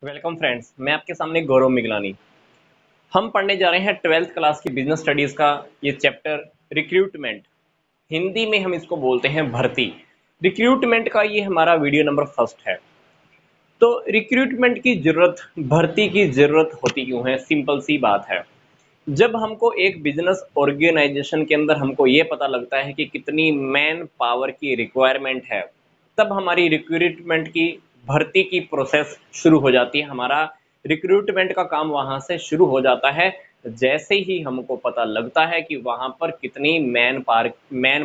Welcome friends, मैं आपके सामने गौरव मिगलानी। हम पढ़ने जा रहे हैं 12th क्लास की बिजनेस स्टडीज का ये चैप्टर रिक्रूटमेंट। हिंदी में हम इसको बोलते हैं भर्ती। रिक्रूटमेंट का ये हमारा वीडियो नंबर फर्स्ट है। तो रिक्रूटमेंट की जरूरत, भर्ती की जरूरत होती क्यों है? सिंपल सी बात है। जब हमको एक बिजनेस ऑर्गेनाइजेशन के अंदर हमको ये पता लगता है कि कितनी मैन पावर की रिक्वायरमेंट है, तब हमारी रिक्रूटमेंट की, भर्ती की प्रोसेस शुरू हो जाती है। हमारा रिक्रूटमेंट का काम वहां से शुरू हो जाता है जैसे ही हमको पता लगता है कि वहां पर कितनी मैन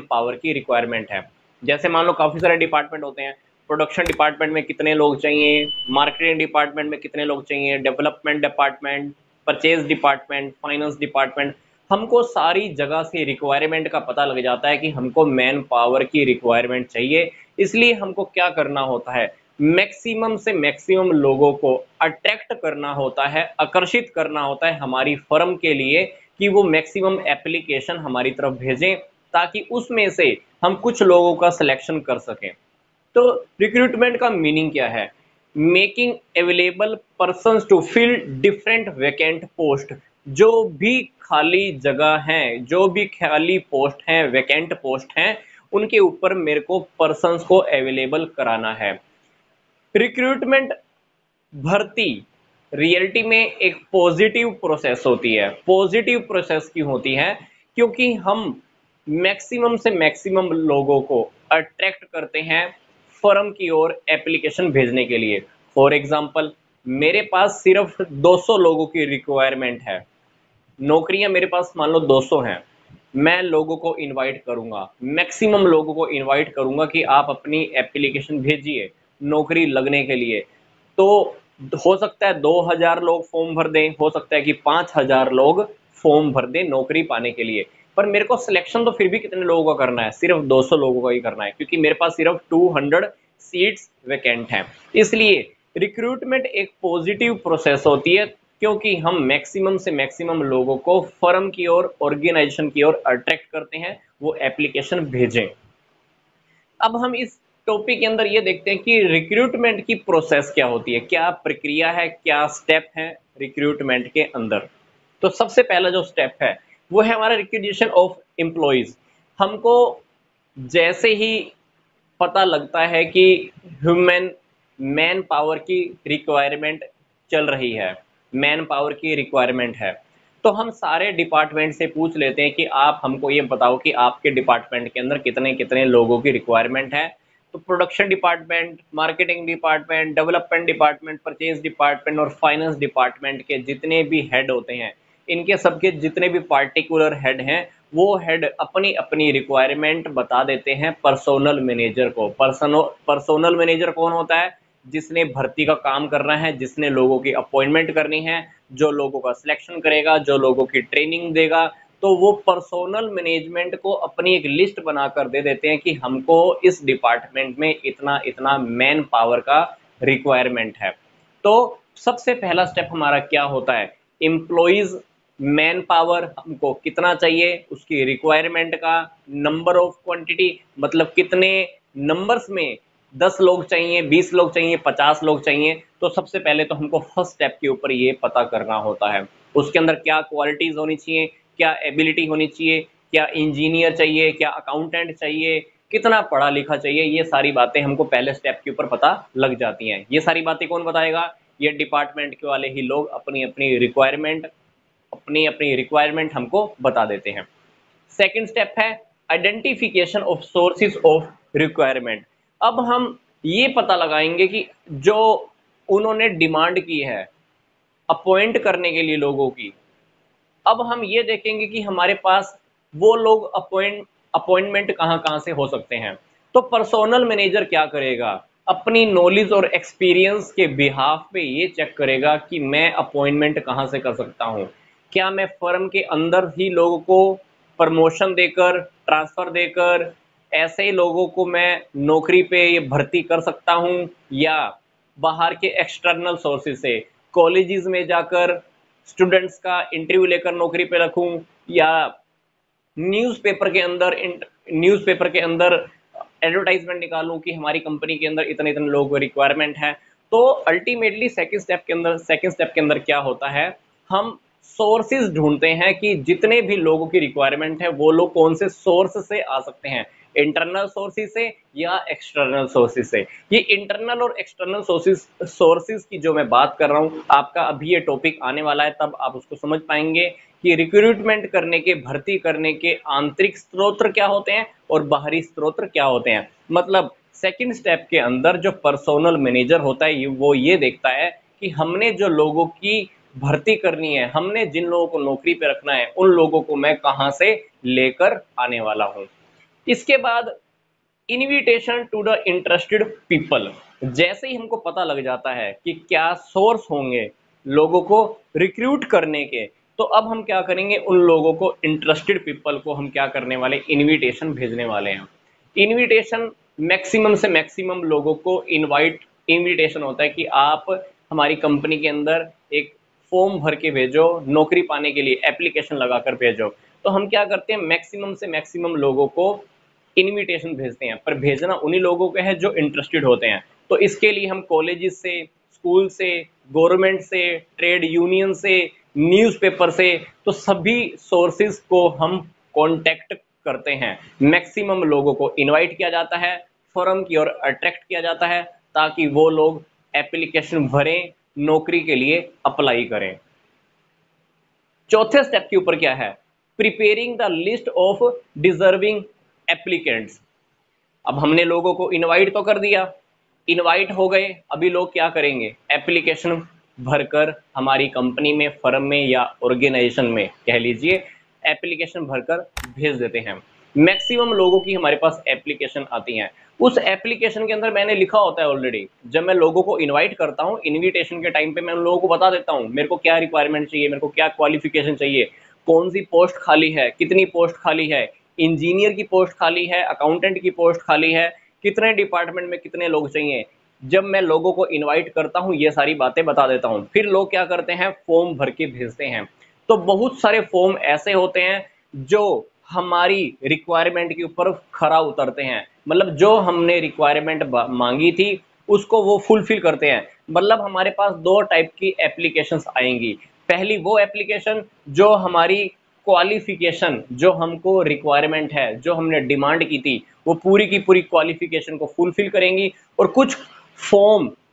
पावर की रिक्वायरमेंट है। जैसे मान लो काफी सारे डिपार्टमेंट होते हैं। प्रोडक्शन डिपार्टमेंट में कितने लोग चाहिए, मार्केटिंग डिपार्टमेंट में कितने लोग चाहिए, development department, purchase department, finance department. हमको सारी जगह से रिक्वायरमेंट का पता लग जाता है कि हमको मैन पावर की रिक्वायरमेंट चाहिए। इसलिए हमको क्या करना होता है, मैक्सिमम से मैक्सिमम लोगों को अट्रैक्ट करना होता है, आकर्षित करना होता है हमारी फर्म के लिए कि वो मैक्सिमम एप्लीकेशन हमारी तरफ भेजें, ताकि उसमें से हम कुछ लोगों का सिलेक्शन कर सकें। तो रिक्रूटमेंट का मीनिंग क्या है? Making available persons to fill different vacant post. जो भी खाली जगह हैं, जो भी खाली पोस्ट हैं, वैकेंट पोस्ट हैं, उनके ऊपर मेरे को पर्सन्स को अवेलेबल कराना है। रिक्रूटमेंट, भर्ती रियलिटी में एक पॉजिटिव प्रोसेस होती है। पॉजिटिव प्रोसेस क्यों होती है? क्योंकि हम मैक्सिमम से मैक्सिमम लोगों को अट्रैक्ट करते हैं फर्म की ओर एप्लीकेशन भेजने के लिए। फॉर एग्जांपल, मेरे पास सिर्फ 200 लोगों की रिक्वायरमेंट है। नौकरियां मेरे पास मान लो 200 हैं। मैं लोगों को इनवाइट करूंगा, मैक्सिमम लोगों को इनवाइट करूंगा कि आप अपनी एप्लीकेशन भेजिए नौकरी लगने के लिए। तो हो सकता है 2000 लोग फॉर्म भर दें, हो सकता है कि 5000 लोग फॉर्म भर दें नौकरी पाने के लिए। पर मेरे को सिलेक्शन तो फिर भी कितने लोगों का करना है? सिर्फ 200 लोगों का ही करना है, क्योंकि मेरे पास सिर्फ 200 सीट्स वैकेंट हैं। इसलिए रिक्रूटमेंट एक पॉजिटिव प्रोसेस होती है, क्योंकि हम मैक्सिमम से मैक्सिमम लोगों को फर्म की ओर, ऑर्गेनाइजेशन की ओर अट्रैक्ट करते हैं वो एप्लीकेशन भेजें। अब हम इस टॉपिक के अंदर ये देखते हैं कि रिक्रूटमेंट की प्रोसेस क्या होती है, क्या प्रक्रिया है, क्या स्टेप है रिक्रूटमेंट के अंदर। तो सबसे पहला जो स्टेप है वो है हमारा रिक्विजिशन ऑफ एम्प्लॉयज। हमको जैसे ही पता लगता है कि ह्यूमन मैन पावर की रिक्वायरमेंट चल रही है, मैन पावर की रिक्वायरमेंट है, तो हम सारे डिपार्टमेंट से पूछ लेते हैं कि आप हमको ये बताओ कि आपके डिपार्टमेंट के अंदर कितने कितने लोगों की रिक्वायरमेंट है। तो production department, marketing department, development department, purchase department और फाइनेंस डिपार्टमेंट के जितने भी हेड होते हैं, इनके सबके जितने भी पार्टिकुलर हेड हैं, वो हेड अपनी अपनी रिक्वायरमेंट बता देते हैं पर्सोनल मैनेजर को। पर्सोनल मैनेजर कौन होता है? जिसने भर्ती का काम करना है, जिसने लोगों की अपॉइंटमेंट करनी है, जो लोगों का सिलेक्शन करेगा, जो लोगों की ट्रेनिंग देगा। तो वो पर्सोनल मैनेजमेंट को अपनी एक लिस्ट बनाकर दे देते हैं कि हमको इस डिपार्टमेंट में इतना इतना मैन पावर का रिक्वायरमेंट है। तो सबसे पहला स्टेप हमारा क्या होता है? एम्प्लॉइज मैन पावर हमको कितना चाहिए, उसकी रिक्वायरमेंट का नंबर ऑफ क्वांटिटी, मतलब कितने नंबर्स में, 10 लोग चाहिए, 20 लोग चाहिए, 50 लोग चाहिए। तो सबसे पहले तो हमको फर्स्ट स्टेप के ऊपर ये पता करना होता है उसके अंदर क्या क्वालिटीज होनी चाहिए, क्या एबिलिटी होनी चाहिए, क्या इंजीनियर चाहिए, क्या अकाउंटेंट चाहिए, कितना पढ़ा लिखा चाहिए। ये सारी बातें हमको पहले स्टेप के ऊपर पता लग जाती हैं। ये सारी बातें कौन बताएगा? ये डिपार्टमेंट के वाले ही लोग अपनी अपनी रिक्वायरमेंट हमको बता देते हैं। सेकंड स्टेप है identification of sources of requirement. अब हम ये पता लगाएंगे कि जो उन्होंने डिमांड की है अपॉइंट करने के लिए लोगों की, अब हम ये देखेंगे कि हमारे पास वो लोग अपॉइंटमेंट कहाँ कहाँ से हो सकते हैं। तो पर्सोनल मैनेजर क्या करेगा? अपनी नॉलेज और एक्सपीरियंस के बिहाफ पे ये चेक करेगा कि मैं अपॉइंटमेंट कहाँ से कर सकता हूँ। क्या मैं फर्म के अंदर ही लोगों को प्रमोशन देकर, ट्रांसफर देकर, ऐसे ही लोगों को मैं नौकरी पे ये भर्ती कर सकता हूँ, या बाहर के एक्सटर्नल सोर्सेज से कॉलेजेस में जाकर स्टूडेंट्स का इंटरव्यू लेकर नौकरी पे रखूं, या न्यूज़पेपर के अंदर एडवर्टाइजमेंट निकालूं कि हमारी कंपनी के अंदर इतने इतने लोगों को रिक्वायरमेंट है। तो अल्टीमेटली सेकंड स्टेप के अंदर क्या होता है, हम सोर्सेज ढूंढते हैं कि जितने भी लोगों की रिक्वायरमेंट है वो लोग कौन से सोर्स से आ सकते हैं, इंटरनल सोर्सेज से या एक्सटर्नल सोर्सेज से। ये इंटरनल और एक्सटर्नल सोर्सेज की जो मैं बात कर रहा हूँ, आपका अभी ये टॉपिक आने वाला है, तब आप उसको समझ पाएंगे कि रिक्रूटमेंट करने के, भर्ती करने के आंतरिक स्रोत क्या होते हैं और बाहरी स्रोत क्या होते हैं। मतलब सेकंड स्टेप के अंदर जो पर्सोनल मैनेजर होता है वो ये देखता है कि हमने जो लोगों की भर्ती करनी है, हमने जिन लोगों को नौकरी पे रखना है, उन लोगों को मैं कहां से लेकर आने वाला हूं। इसके बाद invitation to the interested people. जैसे ही हमको पता लग जाता है कि क्या सोर्स होंगे लोगों को रिक्रूट करने के, तो अब हम क्या करेंगे, उन लोगों को, इंटरेस्टेड पीपल को हम क्या करने वाले, इनविटेशन भेजने वाले हैं। इनविटेशन मैक्सिमम से मैक्सिमम लोगों को इनविटेशन होता है कि आप हमारी कंपनी के अंदर एक फॉर्म भर के भेजो, नौकरी पाने के लिए एप्लीकेशन लगाकर भेजो। तो हम क्या करते हैं, मैक्सिमम से मैक्सिमम लोगों को इनविटेशन भेजते हैं, पर भेजना उन्हीं लोगों को है जो इंटरेस्टेड होते हैं। तो इसके लिए हम कॉलेजेस से, स्कूल से, गवर्नमेंट से, ट्रेड यूनियन से, न्यूज़पेपर से, तो सभी सोर्सेज को हम कांटेक्ट करते हैं। मैक्सिमम लोगों को इनवाइट किया जाता है, फर्म की ओर अट्रैक्ट किया जाता है, ताकि वो लोग एप्लीकेशन भरें, नौकरी के लिए अप्लाई करें। चौथे स्टेप के ऊपर क्या है, preparing the list of deserving applicants. अब हमने लोगों को इनवाइट तो कर दिया, इनवाइट हो गए, अभी लोग क्या करेंगे, एप्लीकेशन भरकर हमारी कंपनी में, फर्म में या ऑर्गेनाइजेशन में कह लीजिए, एप्लीकेशन भरकर भेज देते हैं। मैक्सिमम लोगों की हमारे पास एप्लीकेशन आती हैं। उस एप्लीकेशन के अंदर मैंने लिखा होता है ऑलरेडी, जब मैं लोगों को इनवाइट करता हूं, इनविटेशन के टाइम पे मैं उन लोगों को बता देता हूं मेरे को क्या रिक्वायरमेंट चाहिए, मेरे को क्या क्वालिफिकेशन चाहिए, कौन सी पोस्ट खाली है, कितनी पोस्ट खाली है, इंजीनियर की पोस्ट खाली है, अकाउंटेंट की पोस्ट खाली है, कितने डिपार्टमेंट में कितने लोग चाहिए। जब मैं लोगों को इनवाइट करता हूं, ये सारी बातें बता देता हूं, फिर लोग क्या करते हैं, फॉर्म भर के भेजते हैं। तो बहुत सारे फॉर्म ऐसे होते हैं जो हमारी रिक्वायरमेंट के ऊपर खरा उतरते हैं, मतलब जो हमने रिक्वायरमेंट मांगी थी उसको वो फुलफिल करते हैं। मतलब हमारे पास दो टाइप की एप्लीकेशंस आएंगी। पहली वो एप्लीकेशन जो हमारी क्वालिफिकेशन, जो हमको रिक्वायरमेंट है, जो हमने डिमांड की थी, वो पूरी की पूरी क्वालिफिकेशन को फुलफिल करेंगी। और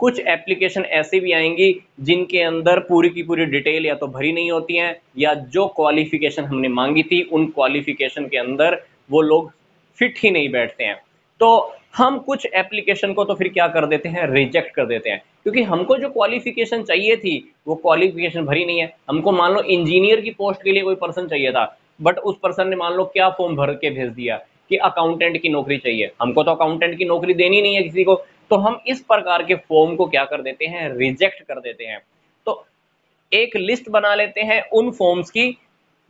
कुछ एप्लीकेशन ऐसे भी आएंगी जिनके अंदर पूरी की पूरी डिटेल या तो भरी नहीं होती हैं, या जो क्वालिफिकेशन हमने मांगी थी उन क्वालिफिकेशन के अंदर वो लोग फिट ही नहीं बैठते हैं। तो हम कुछ एप्लीकेशन को तो फिर क्या कर देते हैं, रिजेक्ट कर देते हैं, क्योंकि हमको जो क्वालिफिकेशन चाहिए थी वो क्वालिफिकेशन भरी नहीं है। हमको मान लो इंजीनियर की पोस्ट के लिए कोई पर्सन चाहिए था, बट उस पर्सन ने मान लो क्या फॉर्म भर के भेज दिया कि अकाउंटेंट की नौकरी चाहिए। हमको तो अकाउंटेंट की नौकरी देनी नहीं है किसी को, तो हम इस प्रकार के फॉर्म को क्या कर देते हैं, रिजेक्ट कर देते हैं। तो एक लिस्ट बना लेते हैं उन फॉर्म्स की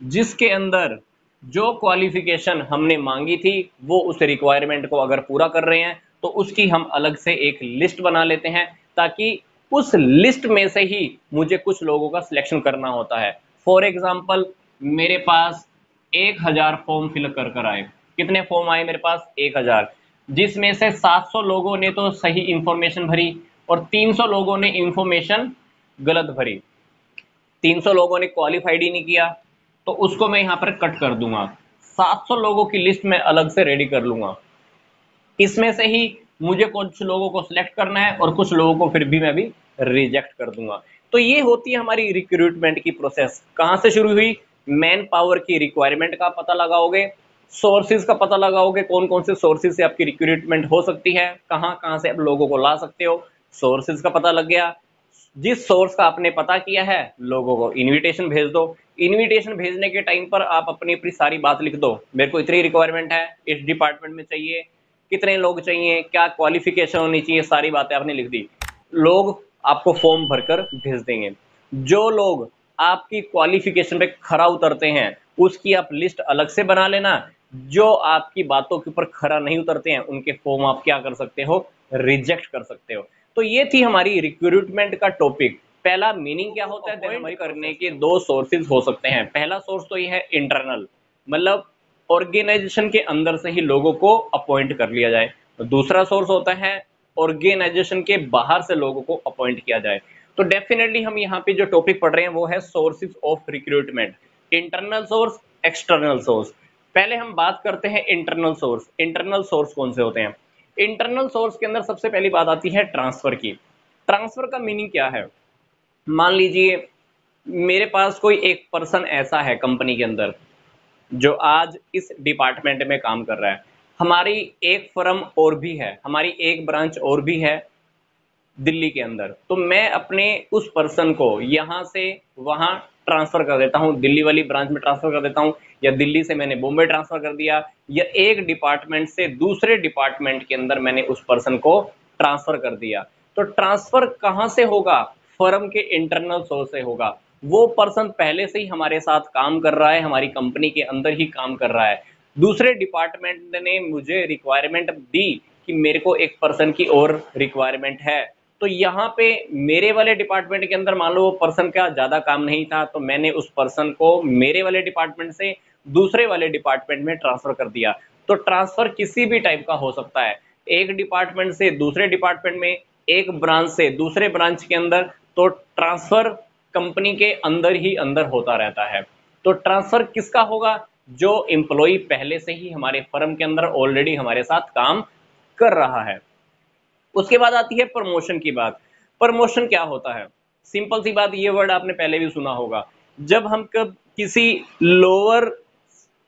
जिसके अंदर जो क्वालिफिकेशन हमने मांगी थी वो उस रिक्वायरमेंट को अगर पूरा कर रहे हैं, तो उसकी हम अलग से एक लिस्ट बना लेते हैं, ताकि उस लिस्ट में से ही मुझे कुछ लोगों का सिलेक्शन करना होता है। फॉर एग्जाम्पल, मेरे पास 1000 फॉर्म फिल कर आए। कितने फॉर्म आए मेरे पास, 1000, जिसमें से 700 लोगों ने तो सही इंफॉर्मेशन भरी और 300 लोगों ने इंफॉर्मेशन गलत भरी। 300 लोगों ने क्वालिफाइड ही नहीं किया, तो उसको मैं यहां पर कट कर दूंगा। 700 लोगों की लिस्ट में अलग से रेडी कर लूंगा। इसमें से ही मुझे कुछ लोगों को सिलेक्ट करना है और कुछ लोगों को फिर भी मैं भी रिजेक्ट कर दूंगा। तो ये होती है हमारी रिक्रूटमेंट की प्रोसेस। कहां से शुरू हुई, मैन पावर की रिक्वायरमेंट का पता लगाओगे, सोर्सेज का पता लगाओगे, कौन कौन से सोर्सेज से आपकी रिक्रूटमेंट हो सकती है, कहां कहां से आप लोगों को ला सकते हो, सोर्सेज का पता लग गया। जिस सोर्स का आपने पता किया है, लोगों को इनविटेशन भेज दो। इनविटेशन भेजने के टाइम पर आप अपनी अपनी सारी बात लिख दो, मेरे को इतनी रिक्वायरमेंट है, इस डिपार्टमेंट में चाहिए, कितने लोग चाहिए, क्या क्वालिफिकेशन होनी चाहिए, सारी बातें आपने लिख दी। लोग आपको फॉर्म भरकर भेज देंगे। जो लोग आपकी क्वालिफिकेशन पे खरा उतरते हैं उसकी आप लिस्ट अलग से बना लेना। जो आपकी बातों के ऊपर खरा नहीं उतरते हैं उनके फॉर्म आप क्या कर सकते हो, रिजेक्ट कर सकते हो। तो ये थी हमारी रिक्रूटमेंट का टॉपिक। पहला मीनिंग क्या होता है, अपॉइंट करने के दो सोर्सेज हो सकते हैं। पहला सोर्स तो ये है इंटरनल, मतलब ऑर्गेनाइजेशन के अंदर से ही लोगों को अपॉइंट कर लिया जाए। दूसरा सोर्स होता है ऑर्गेनाइजेशन के बाहर से लोगों को अपॉइंट किया जाए। तो डेफिनेटली हम यहाँ पे जो टॉपिक पढ़ रहे हैं वो है sources of recruitment, internal source, external source. पहले हम बात करते हैं इंटरनल सोर्स। इंटरनल सोर्स कौन से होते हैं? इंटरनल सोर्स के अंदर सबसे पहली बात आती है ट्रांसफर की। ट्रांसफर का मीनिंग क्या है? मान लीजिए मेरे पास कोई एक पर्सन ऐसा है कंपनी के अंदर जो आज इस डिपार्टमेंट में काम कर रहा है। हमारी एक फर्म और भी है, हमारी एक ब्रांच और भी है दिल्ली के अंदर। तो मैं अपने उस पर्सन को यहाँ से वहाँ ट्रांसफर कर देता हूँ, दिल्ली वाली ब्रांच में ट्रांसफर कर देता हूँ, या दिल्ली से मैंने बॉम्बे ट्रांसफर कर दिया, या एक डिपार्टमेंट से दूसरे डिपार्टमेंट के अंदर मैंने उस पर्सन को ट्रांसफर कर दिया। तो ट्रांसफर कहाँ से होगा? फर्म के इंटरनल सोर्स से होगा। वो पर्सन पहले से ही हमारे साथ काम कर रहा है, हमारी कंपनी के अंदर ही काम कर रहा है। दूसरे डिपार्टमेंट ने मुझे रिक्वायरमेंट दी कि मेरे को एक पर्सन की और रिक्वायरमेंट है, तो यहाँ पे मेरे वाले डिपार्टमेंट के अंदर मान लो वो पर्सन का ज़्यादा काम नहीं था, तो मैंने उस पर्सन को मेरे वाले डिपार्टमेंट से दूसरे वाले डिपार्टमेंट में ट्रांसफर कर दिया। तो ट्रांसफर किसी भी टाइप का हो सकता है, एक डिपार्टमेंट से दूसरे डिपार्टमेंट में, एक ब्रांच से दूसरे ब्रांच के अंदर। तो ट्रांसफर कंपनी के अंदर ही अंदर होता रहता है। तो ट्रांसफर किसका होगा? जो एम्प्लॉय पहले से ही हमारे फर्म के अंदर ऑलरेडी हमारे साथ काम कर रहा है। उसके बाद आती है प्रमोशन की बात। प्रमोशन क्या होता है? सिंपल सी बात, ये वर्ड आपने पहले भी सुना होगा। जब हम कब किसी लोअर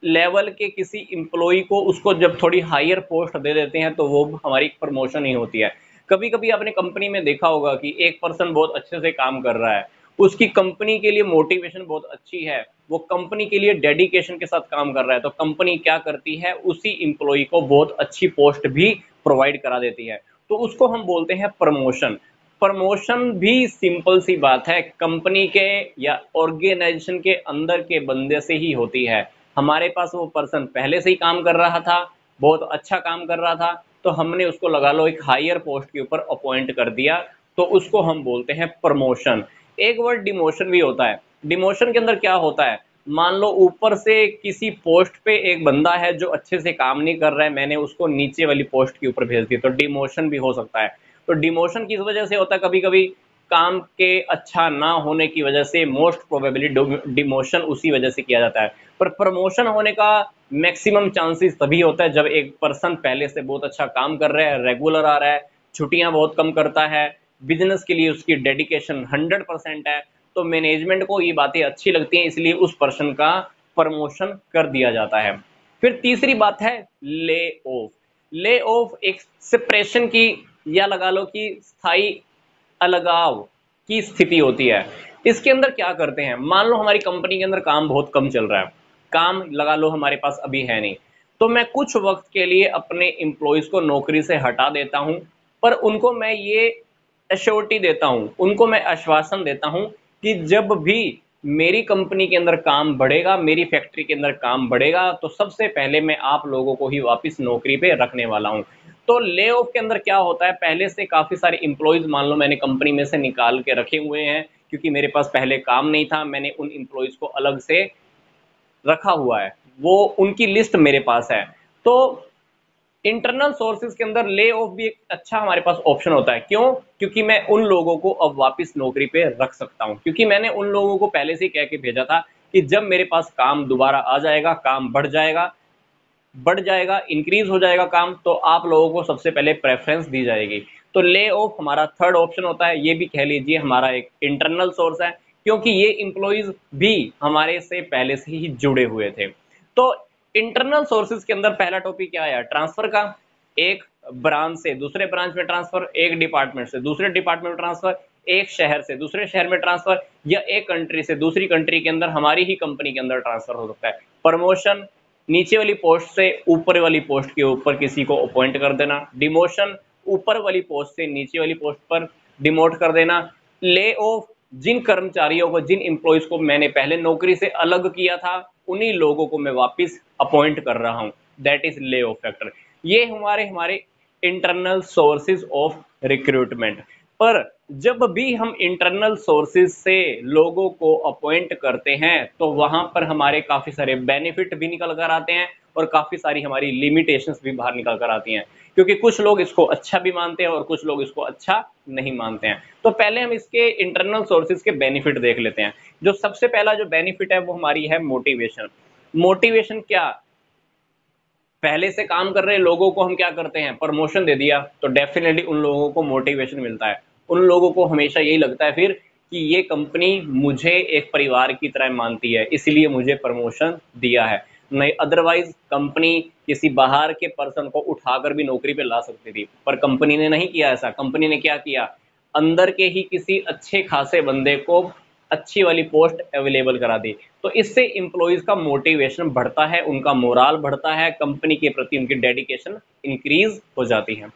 लेवल के किसी इंप्लॉय को उसको जब थोड़ी हायर पोस्ट दे देते हैं तो वो हमारी प्रमोशन ही होती है। कभी कभी आपने कंपनी में देखा होगा कि एक पर्सन बहुत अच्छे से काम कर रहा है, उसकी कंपनी के लिए मोटिवेशन बहुत अच्छी है, वो कंपनी के लिए डेडिकेशन के साथ काम कर रहा है, तो कंपनी क्या करती है, उसी इंप्लॉय को बहुत अच्छी पोस्ट भी प्रोवाइड करा देती है। तो उसको हम बोलते हैं प्रमोशन। प्रमोशन भी सिंपल सी बात है, कंपनी के या ऑर्गेनाइजेशन के अंदर के बंदे से ही होती है। हमारे पास वो पर्सन पहले से ही काम कर रहा था, बहुत अच्छा काम कर रहा था, तो हमने उसको लगा लो एक हायर पोस्ट के ऊपर अपॉइंट कर दिया, तो उसको हम बोलते हैं प्रमोशन। एक वर्ड डिमोशन भी होता है। डिमोशन के अंदर क्या होता है? मान लो ऊपर से किसी पोस्ट पे एक बंदा है जो अच्छे से काम नहीं कर रहा है, मैंने उसको नीचे वाली पोस्ट के ऊपर भेज दिया, तो डिमोशन भी हो सकता है। तो डिमोशन किस वजह से होता है? कभी कभी काम के अच्छा ना होने की वजह से मोस्ट प्रोबेबली डिमोशन उसी वजह से किया जाता है। पर प्रमोशन होने का मैक्सिमम चांसेस तभी होता है जब एक पर्सन पहले से बहुत अच्छा काम कर रहा है, रेगुलर आ रहा है, छुट्टियां बहुत कम करता है, बिजनेस के लिए उसकी डेडिकेशन 100% है, तो मैनेजमेंट को ये बातें अच्छी लगती हैं, इसलिए उस पर्सन का प्रमोशन कर दिया जाता है। फिर तीसरी बात है ले ऑफ। ले ऑफ एक सेपरेशन की या लगा लो कि स्थायी अलगाव की स्थिति होती है। इसके अंदर क्या करते हैं? मान लो हमारी कंपनी के अंदर काम बहुत कम चल रहा है, काम लगा लो हमारे पास अभी है नहीं, तो मैं कुछ वक्त के लिए अपने एम्प्लॉयज को नौकरी से हटा देता हूं, पर उनको मैं ये एश्योरिटी देता हूं, उनको मैं आश्वासन देता हूं कि जब भी मेरी कंपनी के अंदर काम बढ़ेगा, मेरी फैक्ट्री के अंदर काम बढ़ेगा, तो सबसे पहले मैं आप लोगों को ही वापस नौकरी पे रखने वाला हूं। तो ले ऑफ के अंदर क्या होता है? पहले से काफी सारे इंप्लॉयज मान लो मैंने कंपनी में से निकाल के रखे हुए हैं, क्योंकि मेरे पास पहले काम नहीं था, मैंने उन इंप्लॉयज को अलग से रखा हुआ है, वो उनकी लिस्ट मेरे पास है। तो इंटरनल सोर्सेज के अंदर ले ऑफ भी एक अच्छा हमारे पास ऑप्शन होता है। क्यों? क्योंकि मैं उन लोगों को अब वापस नौकरी पे रख सकता हूं, क्योंकि मैंने उन लोगों को पहले से ही कह के भेजा था कि जब मेरे पास काम दोबारा आ जाएगा, काम बढ़ जाएगा, इंक्रीज हो जाएगा काम, तो आप लोगों को सबसे पहले प्रेफरेंस दी जाएगी। तो ले ऑफ हमारा थर्ड ऑप्शन होता है, ये भी कह लीजिए हमारा एक इंटरनल सोर्स है, क्योंकि ये इंप्लॉइज भी हमारे से पहले से ही जुड़े हुए थे। तो इंटरनल सोर्सेज के अंदर पहला टॉपिक क्या आया? ट्रांसफर का। एक ब्रांच से दूसरे ब्रांच में ट्रांसफर, एक डिपार्टमेंट से दूसरे डिपार्टमेंट में ट्रांसफर, एक शहर से दूसरे शहर में ट्रांसफर, या एक कंट्री से दूसरी कंट्री के अंदर हमारी ही कंपनी के अंदर ट्रांसफर हो सकता है। प्रमोशन, नीचे वाली पोस्ट से ऊपर वाली पोस्ट के ऊपर किसी को अपॉइंट कर देना। डिमोशन, ऊपर वाली पोस्ट से नीचे वाली पोस्ट पर डिमोट कर देना। ले ऑफ, जिन कर्मचारियों को, जिन एम्प्लॉयज को मैंने पहले नौकरी से अलग किया था, उन्हीं लोगों को मैं वापस अपॉइंट कर रहा हूं, that is lay off factor. ये हमारे हमारे इंटरनल सोर्सेज ऑफ रिक्रूटमेंट। पर जब भी हम इंटरनल सोर्सेज से लोगों को अपॉइंट करते हैं तो वहां पर हमारे काफी सारे बेनिफिट भी निकल कर आते हैं और काफी सारी हमारी लिमिटेशंस भी बाहर निकल कर आती हैं, क्योंकि कुछ लोग इसको अच्छा भी मानते हैं और कुछ लोग इसको अच्छा नहीं मानते हैं। तो पहले हम इसके इंटरनल सोर्सेज के बेनिफिट देख लेते हैं। जो सबसे पहला जो बेनिफिट है वो हमारी है मोटिवेशन। मोटिवेशन क्या, पहले से काम कर रहे लोगों को हम क्या करते हैं, प्रमोशन दे दिया तो डेफिनेटली उन लोगों को मोटिवेशन मिलता है। उन लोगों को हमेशा यही लगता है फिर कि ये कंपनी मुझे एक परिवार की तरह मानती है, इसलिए मुझे प्रमोशन दिया है। नहीं अदरवाइज कंपनी किसी बाहर के पर्सन को उठाकर भी नौकरी पे ला सकती थी, पर कंपनी ने नहीं किया ऐसा। कंपनी ने क्या किया, अंदर के ही किसी अच्छे खासे बंदे को अच्छी वाली पोस्ट अवेलेबल करा दी। तो इससे इंप्लॉइज का मोटिवेशन बढ़ता है, उनका मोराल बढ़ता है, कंपनी के प्रति उनकी डेडिकेशन इंक्रीज हो जाती है।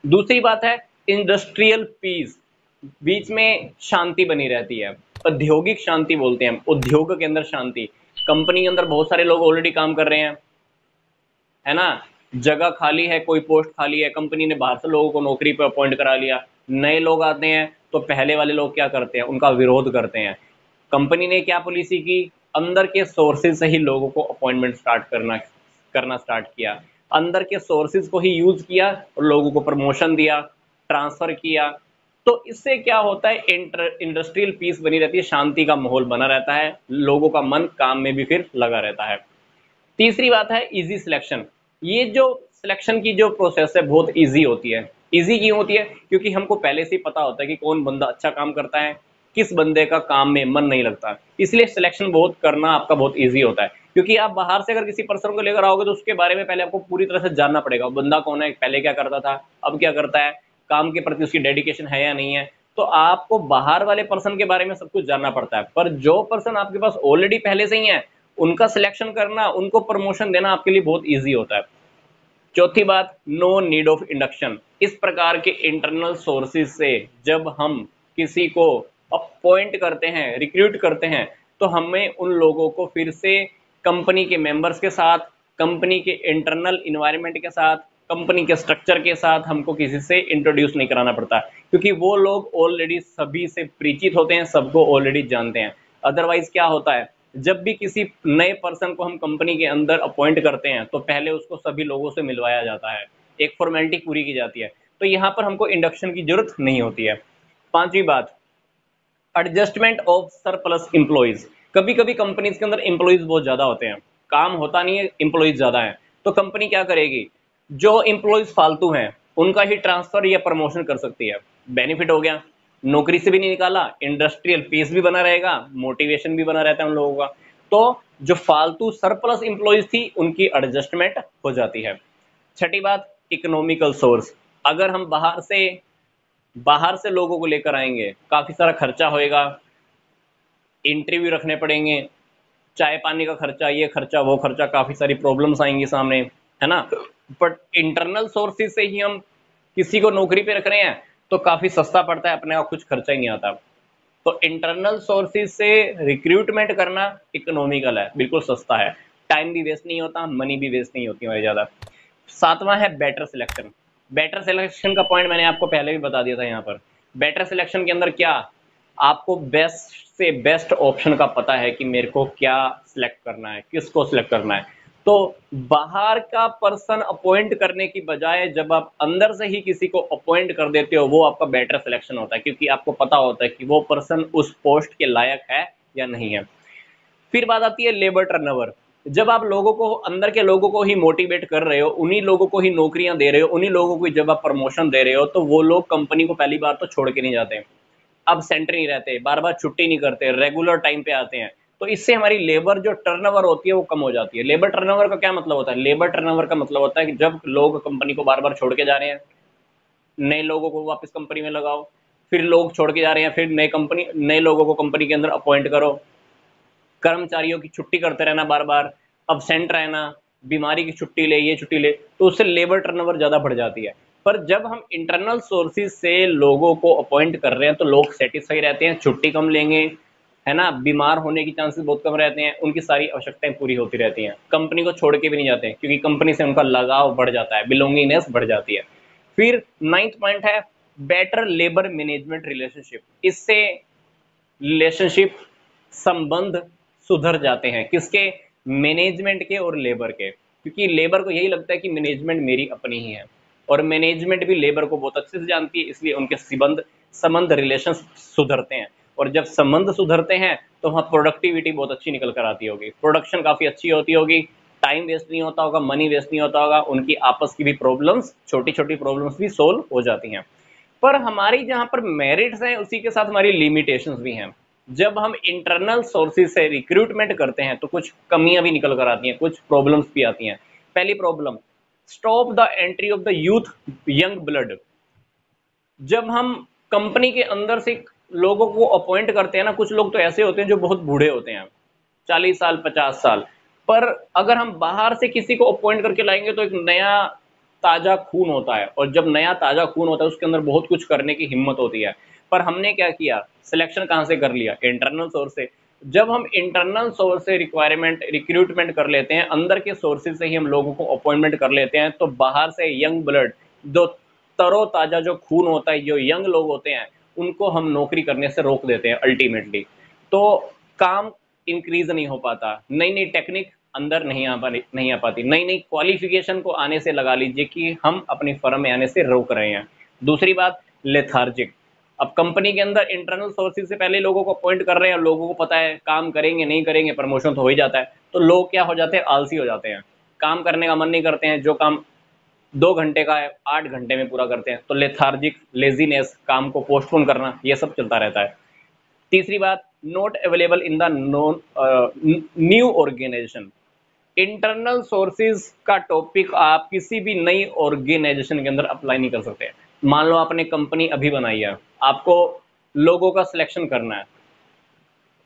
दूसरी बात है इंडस्ट्रियल पीस, बीच में शांति बनी रहती है। औद्योगिक शांति बोलते हैं, उद्योग के अंदर शांति। कंपनी के अंदर बहुत सारे लोग ऑलरेडी काम कर रहे हैं, है ना, जगह खाली है, कोई पोस्ट खाली है, कंपनी ने बाहर से लोगों को नौकरी पर अपॉइंट करा लिया, नए लोग आते हैं तो पहले वाले लोग क्या करते हैं, उनका विरोध करते हैं। कंपनी ने क्या पॉलिसी की, अंदर के सोर्सेज से ही लोगों को अपॉइंटमेंट स्टार्ट करना स्टार्ट किया, अंदर के सोर्सेज को ही यूज किया और लोगों को प्रमोशन दिया, ट्रांसफर किया। तो इससे क्या होता है, इंडस्ट्रियल पीस बनी रहती है, शांति का माहौल बना रहता है, लोगों का मन काम में भी फिर लगा रहता है। तीसरी बात है इजी सिलेक्शन। ये जो सिलेक्शन की जो प्रोसेस है बहुत इजी होती है। इजी क्यों होती है, क्योंकि हमको पहले से ही पता होता है कि कौन बंदा अच्छा काम करता है, किस बंदे का काम में मन नहीं लगता, इसलिए सिलेक्शन बहुत करना आपका बहुत इजी होता है। क्योंकि आप बाहर से अगर किसी पर्सन को लेकर आओगे तो उसके बारे में पहले आपको पूरी तरह से जानना पड़ेगा, बंदा कौन है, पहले क्या करता था, अब क्या करता है, काम के प्रति उसकी डेडिकेशन है या नहीं है। तो आपको बाहर वाले पर्सन के बारे में सब कुछ जानना पड़ता है, पर जो पर्सन आपके पास ऑलरेडी पहले से ही है उनका सिलेक्शन करना, उनको प्रमोशन देना आपके लिए बहुत इजी होता है। चौथी बात, नो नीड ऑफ इंडक्शन। इस प्रकार के इंटरनल सोर्सेज से जब हम किसी को अपॉइंट करते हैं, रिक्रूट करते हैं, तो हमें उन लोगों को फिर से कंपनी के मेंबर्स के साथ, कंपनी के इंटरनल इन्वायरमेंट के साथ, कंपनी के स्ट्रक्चर के साथ हमको किसी से इंट्रोड्यूस नहीं कराना पड़ता, क्योंकि वो लोग ऑलरेडी सभी से परिचित होते हैं, सबको ऑलरेडी जानते हैं। अदरवाइज क्या होता है, जब भी किसी नए पर्सन को हम कंपनी के अंदर अपॉइंट करते हैं तो पहले उसको सभी लोगों से मिलवाया जाता है, एक फॉर्मेलिटी पूरी की जाती है, तो यहाँ पर हमको इंडक्शन की जरूरत नहीं होती है। पांचवी बात, एडजस्टमेंट ऑफ सरप्लस इंप्लॉइज। कभी कभी कंपनीज के अंदर इंप्लॉइज बहुत ज्यादा होते हैं, काम होता नहीं है, इंप्लॉइज ज्यादा है, तो कंपनी क्या करेगी, जो इंप्लॉइज फालतू हैं उनका ही ट्रांसफर या प्रमोशन कर सकती है। बेनिफिट हो गया, नौकरी से भी नहीं निकाला, इंडस्ट्रियल पीस भी बना रहेगा, मोटिवेशन भी बना रहता है उन लोगों का। तो जो फालतू सरप्लस इंप्लॉइज थी उनकी एडजस्टमेंट हो जाती है। छठी बात, इकोनॉमिकल सोर्स। अगर हम बाहर से लोगों को लेकर आएंगे, काफी सारा खर्चा होएगा, इंटरव्यू रखने पड़ेंगे, चाय पानी का खर्चा, ये खर्चा वो खर्चा, काफी सारी प्रॉब्लम्स आएंगी सामने, है ना। बट इंटरनल सोर्सेज से ही हम किसी को नौकरी पे रख रहे हैं तो काफी सस्ता पड़ता है, अपने आप कुछ खर्चा ही नहीं आता। तो इंटरनल सोर्सेज से रिक्रूटमेंट करना इकोनॉमिकल है, बिल्कुल सस्ता है, टाइम भी वेस्ट नहीं होता, मनी भी वेस्ट नहीं होती हमारी ज्यादा। सातवां है बेटर सिलेक्शन। बेटर सिलेक्शन का पॉइंट मैंने आपको पहले भी बता दिया था। यहाँ पर बेटर सिलेक्शन के अंदर क्या, आपको बेस्ट से बेस्ट ऑप्शन का पता है कि मेरे को क्या सिलेक्ट करना है, किसको सिलेक्ट करना है। तो बाहर का पर्सन अपॉइंट करने की बजाय जब आप अंदर से ही किसी को अपॉइंट कर देते हो, वो आपका बेटर सिलेक्शन होता है, क्योंकि आपको पता होता है कि वो पर्सन उस पोस्ट के लायक है या नहीं है। फिर बात आती है लेबर टर्नओवर। जब आप लोगों को, अंदर के लोगों को ही मोटिवेट कर रहे हो, उन्हीं लोगों को ही नौकरियां दे रहे हो, उन्हीं लोगों को जब आप प्रमोशन दे रहे हो, तो वो लोग कंपनी को पहली बार तो छोड़ के नहीं जाते, अब सेंटर नहीं रहते, बार बार छुट्टी नहीं करते, रेगुलर टाइम पे आते हैं। तो इससे हमारी लेबर जो टर्नओवर होती है वो कम हो जाती है। लेबर टर्नओवर का क्या मतलब होता है, लेबर टर्नओवर का मतलब होता है कि जब लोग कंपनी को बार बार छोड़ के जा रहे हैं, नए लोगों को वापस कंपनी में लगाओ, फिर लोग छोड़ के जा रहे हैं, फिर नए लोगों को कंपनी के अंदर अपॉइंट करो, कर्मचारियों की छुट्टी करते रहना, बार बार अब्सेंट रहना, बीमारी की छुट्टी ले, ये छुट्टी ले, तो उससे लेबर टर्नओवर ज्यादा बढ़ जाती है। पर जब हम इंटरनल सोर्सेज से लोगों को अपॉइंट कर रहे हैं तो लोग सेटिस्फाई रहते हैं, छुट्टी कम लेंगे, है ना, बीमार होने की चांसेस बहुत कम रहते हैं, उनकी सारी आवश्यकताएं पूरी होती रहती हैं, कंपनी को छोड़ के भी नहीं जाते हैं, क्योंकि कंपनी से उनका लगाव बढ़ जाता है, बिलोंगिंगनेस बढ़ जाती है। फिर नाइन्थ पॉइंट है बेटर लेबर मैनेजमेंट रिलेशनशिप, इससे रिलेशनशिप संबंध सुधर जाते हैं, किसके? मैनेजमेंट के और लेबर के, क्योंकि लेबर को यही लगता है कि मैनेजमेंट मेरी अपनी ही है और मैनेजमेंट भी लेबर को बहुत अच्छे से जानती है, इसलिए उनके संबंध रिलेशन सुधरते हैं। और जब संबंध सुधरते हैं तो वहाँ प्रोडक्टिविटी बहुत अच्छी निकल कर आती होगी, प्रोडक्शन काफ़ी अच्छी होती होगी, टाइम वेस्ट नहीं होता होगा, मनी वेस्ट नहीं होता होगा, उनकी आपस की भी प्रॉब्लम्स, छोटी छोटी प्रॉब्लम्स भी सोल्व हो जाती हैं। पर हमारी जहाँ पर मेरिट्स हैं उसी के साथ हमारी लिमिटेशंस भी हैं। जब हम इंटरनल सोर्सेज से रिक्रूटमेंट करते हैं तो कुछ कमियां भी निकल कर आती हैं, कुछ प्रॉब्लम्स भी आती हैं। पहली problem, stop the entry of the youth young blood. जब हम कंपनी के अंदर से लोगों को अपॉइंट करते हैं ना, कुछ लोग तो ऐसे होते हैं जो बहुत बूढ़े होते हैं, 40 साल 50 साल, पर अगर हम बाहर से किसी को अपॉइंट करके लाएंगे तो एक नया ताजा खून होता है, और जब नया ताजा खून होता है उसके अंदर बहुत कुछ करने की हिम्मत होती है। पर हमने क्या किया, सिलेक्शन कहाँ से कर लिया? इंटरनल सोर्स से। जब हम इंटरनल सोर्स से रिक्वायरमेंट रिक्रूटमेंट कर लेते हैं, अंदर के सोर्सेज से ही हम लोगों को अपॉइंटमेंट कर लेते हैं, तो बाहर से यंग ब्लड, जो तरोताजा जो खून होता है, जो यंग लोग होते हैं, उनको हम नौकरी करने से रोक देते हैं अल्टीमेटली। तो काम इंक्रीज नहीं हो पाता, नई नई टेक्निक अंदर नहीं आ पाती, नई नई क्वालिफिकेशन को आने से लगा लीजिए कि हम अपनी फर्म में आने से रोक रहे हैं। दूसरी बात, लेथार्जिक। अब कंपनी के अंदर इंटरनल सोर्सेज से पहले लोगों को अपॉइंट कर रहे हैं, लोगों को पता है काम करेंगे नहीं करेंगे प्रमोशन तो हो ही जाता है, तो लोग क्या हो जाते हैं? आलसी हो जाते हैं, काम करने का मन नहीं करते हैं, जो काम 2 घंटे का है 8 घंटे में पूरा करते हैं। तो लेथार्जिक, लेजीनेस, काम को पोस्टपोन करना, ये सब चलता रहता है। तीसरी बात, not available in the non new organisation. Internal sources का टॉपिक आप किसी भी नई ऑर्गेनाइजेशन के अंदर अप्लाई नहीं कर सकते। मान लो आपने कंपनी अभी बनाई है, आपको लोगों का सिलेक्शन करना है,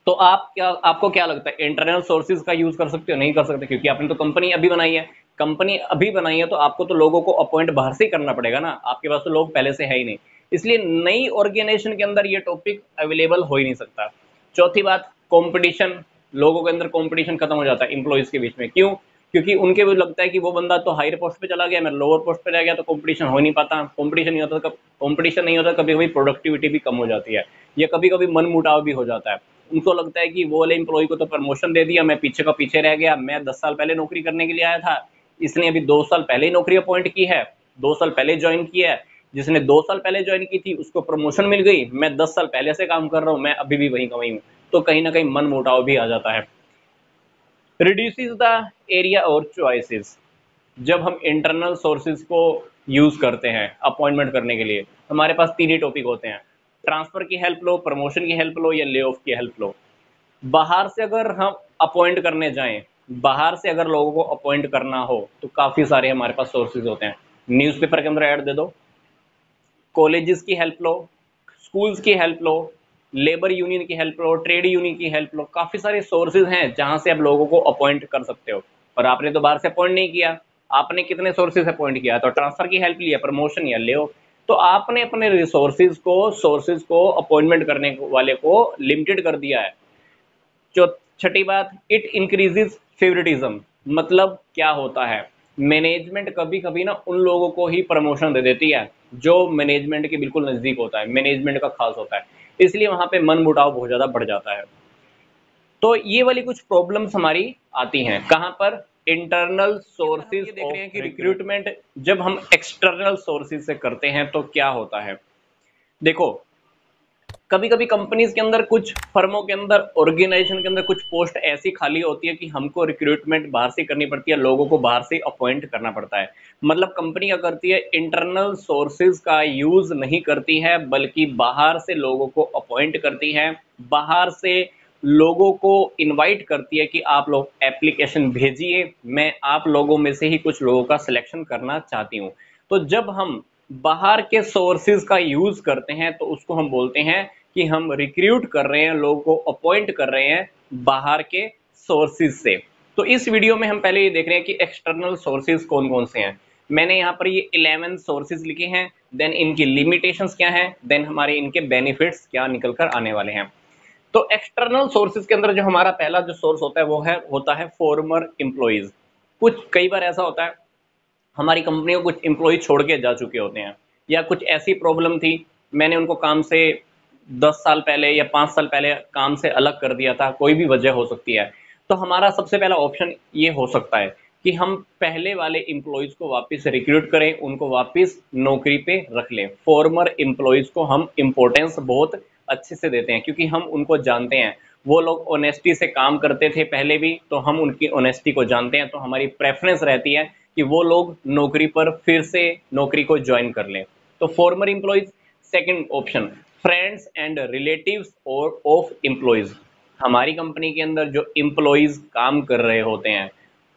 तो आपको क्या लगता है इंटरनल सोर्सेज का यूज कर सकते हो? नहीं कर सकते, क्योंकि आपने तो कंपनी अभी बनाई है। कंपनी अभी बनाई है तो आपको तो लोगों को अपॉइंट बाहर से ही करना पड़ेगा ना, आपके पास तो लोग पहले से है ही नहीं, इसलिए नई ऑर्गेनाइजेशन के अंदर ये टॉपिक अवेलेबल हो ही नहीं सकता। चौथी बात, कंपटीशन। लोगों के अंदर कंपटीशन खत्म हो जाता है एम्प्लॉइज के बीच में, क्यों? क्योंकि उनके भी लगता है कि वो बंदा तो हायर पोस्ट पे चला गया, मैं लोअर पोस्ट पे रह गया, तो कंपटीशन हो नहीं पाता। कंपटीशन नहीं होता, कभी कभी प्रोडक्टिविटी भी कम हो जाती है, या कभी कभी मन मुटाव भी हो जाता है। उनको लगता है कि वो वाले एम्प्लॉय को तो प्रमोशन दे दिया, मैं पीछे का पीछे रह गया, मैं 10 साल पहले नौकरी करने के लिए आया था, इसने अभी 2 साल पहले ही नौकरी अपॉइंट की है, 2 साल पहले ज्वाइन किया है, जिसने 2 साल पहले ज्वाइन की थी उसको प्रमोशन मिल गई, मैं 10 साल पहले से काम कर रहा हूँ, मैं अभी भी वहीं का वहीं हूँ। तो कहीं ना कहीं मन मुटाव भी आ जाता है। रिड्यूसेस द एरिया और चॉइसेस। जब हम इंटरनल सोर्सेज को यूज करते हैं अपॉइंटमेंट करने के लिए, हमारे पास 3 ही टॉपिक होते हैं, ट्रांसफर की हेल्प लो, प्रमोशन की हेल्प लो, या ले ऑफ की हेल्प लो। बाहर से अगर हम अपॉइंट करने जाएं, बाहर से अगर लोगों को अपॉइंट करना हो तो काफ़ी सारे हमारे पास सोर्सेज होते हैं। न्यूज़पेपर के अंदर ऐड दे दो, कॉलेजेस की हेल्प लो, स्कूल्स की हेल्प लो, लेबर यूनियन की हेल्प लो, ट्रेड यूनियन की हेल्प लो, काफ़ी सारे सोर्सेज हैं जहां से आप लोगों को अपॉइंट कर सकते हो। और आपने तो बाहर से अपॉइंट नहीं किया, आपने कितने सोर्सेज अपॉइंट किया? तो ट्रांसफर की हेल्प लिया, प्रमोशन या ले, तो आपने अपने रिसोर्सेज को, सोर्सेज को अपॉइंटमेंट करने वाले को लिमिटेड कर दिया है। छठी बात, इट इंक्रीजेस फेवरेटिज्म। मतलब क्या होता है, मैनेजमेंट कभी कभी ना उन लोगों को ही प्रमोशन दे देती है जो मैनेजमेंट के बिल्कुल नजदीक होता है, मैनेजमेंट का खास होता है, इसलिए वहां पे मन मुटाव बहुत ज्यादा बढ़ जाता है। तो ये वाली कुछ प्रॉब्लम्स हमारी आती हैं कहां पर? इंटरनल सोर्सेज देख रहे हैं कि रिक्रूटमेंट जब हम एक्सटर्नल सोर्सेज से करते हैं तो क्या होता है। देखो, कभी कभी कंपनीज के अंदर, कुछ फर्मों के अंदर, ऑर्गेनाइजेशन के अंदर कुछ पोस्ट ऐसी खाली होती है कि हमको रिक्रूटमेंट बाहर से करनी पड़ती है, लोगों को बाहर से अपॉइंट करना पड़ता है। मतलब कंपनी क्या करती है, इंटरनल सोर्सेज का यूज नहीं करती है, बल्कि बाहर से लोगों को अपॉइंट करती है, बाहर से लोगों को इनवाइट करती है कि आप लोग एप्लीकेशन भेजिए, मैं आप लोगों में से ही कुछ लोगों का सिलेक्शन करना चाहती हूँ। तो जब हम बाहर के सोर्सेज का यूज करते हैं तो उसको हम बोलते हैं कि हम रिक्रूट कर रहे हैं, लोगों को अपॉइंट कर रहे हैं बाहर के सोर्सेज से। तो इस वीडियो में हम पहले ये देख रहे हैं कि एक्सटर्नल सोर्सेज कौन कौन से हैं। मैंने यहाँ पर ये 11 सोर्सेज लिखे हैं, देन इनकी लिमिटेशंस क्या हैं, देन हमारे इनके बेनिफिट्स क्या निकल कर आने वाले हैं। तो एक्सटर्नल सोर्सेज के अंदर जो हमारा पहला जो सोर्स होता है वो होता है फॉर्मर एम्प्लॉइज। कुछ कई बार ऐसा होता है हमारी कंपनी को कुछ एम्प्लॉय छोड़ के जा चुके होते हैं, या कुछ ऐसी प्रॉब्लम थी, मैंने उनको काम से 10 साल पहले या 5 साल पहले काम से अलग कर दिया था, कोई भी वजह हो सकती है। तो हमारा सबसे पहला ऑप्शन ये हो सकता है कि हम पहले वाले एम्प्लॉयज़ को वापस रिक्रूट करें, उनको वापस नौकरी पे रख लें। फॉर्मर एम्प्लॉयज़ को हम इम्पोर्टेंस बहुत अच्छे से देते हैं, क्योंकि हम उनको जानते हैं, वो लोग ऑनेस्टी से काम करते थे पहले भी, तो हम उनकी ऑनेस्टी को जानते हैं, तो हमारी प्रेफरेंस रहती है कि वो लोग नौकरी पर फिर से नौकरी को ज्वाइन कर लें। तो farmer employees. Second option, friends and relatives और ऑफ एम्प्लॉयज़। हमारी कंपनी के अंदर जो एम्प्लॉयज़ काम कर रहे होते हैं,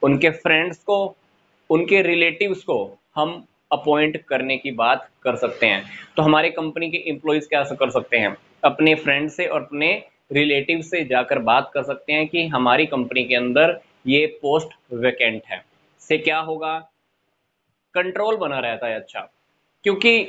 उनके फ्रेंड्स को, उनके रिलेटिव्स को हम अपॉइंट करने की बात कर सकते हैं। तो हमारे कंपनी के एम्प्लॉयज़ क्या कर सकते हैं, अपने फ्रेंड से और अपने रिलेटिव से जाकर बात कर सकते हैं कि हमारी कंपनी के अंदर ये पोस्ट वैकेंट है। से क्या होगा, कंट्रोल बना रहता है अच्छा, क्योंकि